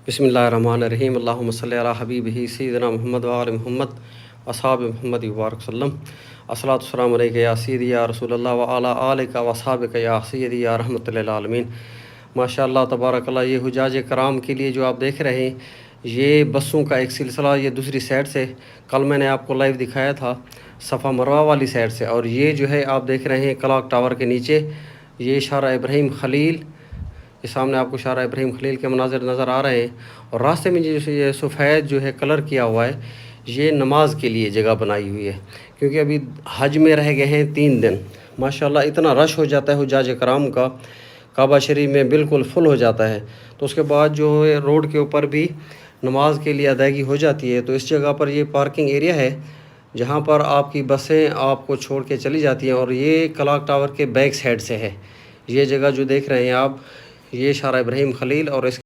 बिस्मिल्लाहिर्रहमानिर्रहीम अल्लाहुम्मा सल्लि अला हबीबिही सय्यिदिना मुहम्मद व आलि मुहम्मद अस्हाब मुहम्मद मुबारक सल्लम अस्सलातु वस्सलामु अलैका या सय्यिदी या रसूलल्लाह व अला आलिका व अस्हाबिका या सय्यिदी या रहमतुल लिल आलमीन। माशाअल्लाह तबारकल्लाह, ये हुजाज कराम के लिए जो आप देख रहे हैं ये बसों का एक सिलसिला, ये दूसरी साइड से कल मैंने आपको लाइव दिखाया था सफ़ा मरवा वाली साइड से, और ये जो है आप देख रहे हैं क्लॉक टावर के नीचे ये शारा इब्राहिम खलील, ये सामने आपको शारा इब्राहिम खलील के मनाज़र नज़र आ रहे हैं। और रास्ते में जो ये सफ़ेद जो है कलर किया हुआ है, ये नमाज के लिए जगह बनाई हुई है, क्योंकि अभी हज में रह गए हैं 3 दिन। माशाल्लाह इतना रश हो जाता है हुज्जाज कराम का, काबा शरीफ में बिल्कुल फुल हो जाता है। तो उसके बाद जो है रोड के ऊपर भी नमाज के लिए अदायगी हो जाती है। तो इस जगह पर ये पार्किंग एरिया है जहाँ पर आपकी बसें आपको छोड़ के चली जाती हैं, और ये क्लॉक टावर के बैक साइड से है ये जगह जो देख रहे हैं आप, ये शारा इब्राहिम खलील। और इस